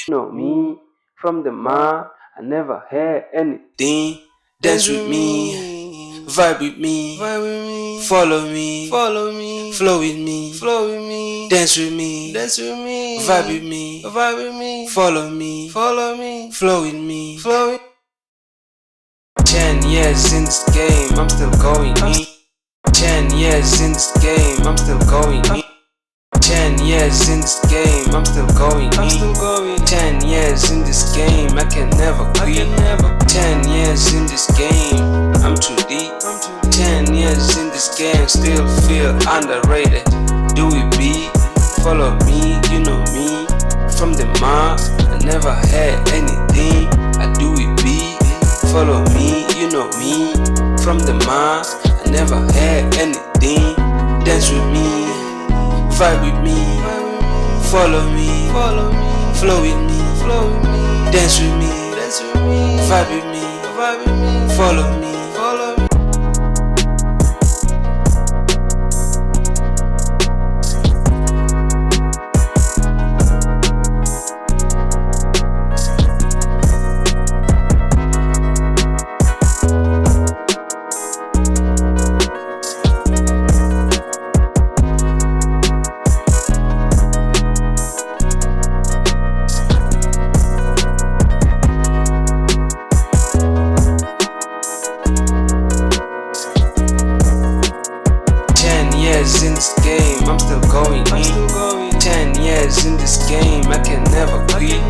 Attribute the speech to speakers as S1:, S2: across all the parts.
S1: You know me, from the ma, I never had anything. Dance with me, vibe with me, follow me, flow with me, dance with me, vibe with me, follow me, flow with me. 10 years in this game, I'm still going in. 10 years in this game, I'm still going in. 10 years in this game, I'm still going in. 10 years in this game, I can never quit. 10 years in this game, I'm too deep. 10 years in this game, still feel underrated. Do it be? Follow me, you know me. From the ma, I never had anything. I do it be? Follow me, you know me. From the ma, I never had anything. Dance with me, vibe with me, follow me, flow with me, dance with me, vibe with me, follow me. 10 years in this game, I'm still going in. 10 years in this game, I can never quit.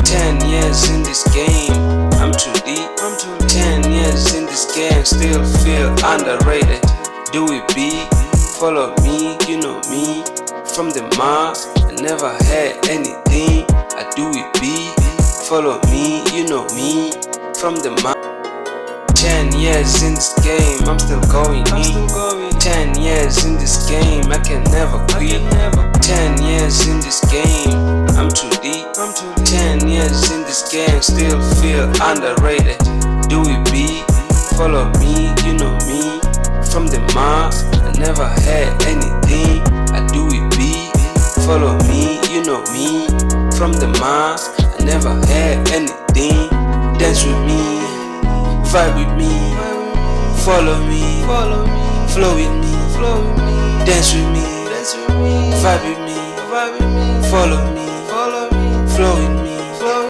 S1: 10 years in this game, I'm too deep. 10 years in this game, still feel underrated. Do it be? Follow me, you know me. From the ma, I never had anything. I do it be? Follow me, you know me. From the ma. 10 years in this game, I'm still going in. 10 years in this game, I can never quit. 10 years in this game, I'm too deep. 10 years in this game, still feel underrated. Do it be? Follow me, you know me. From the ma, I never had anything. I do it be? Follow me, you know me. From the ma, I never had anything. Dance with me, vibe with me, follow me, flow with me, dance with me, vibe with me, follow me, flow with me.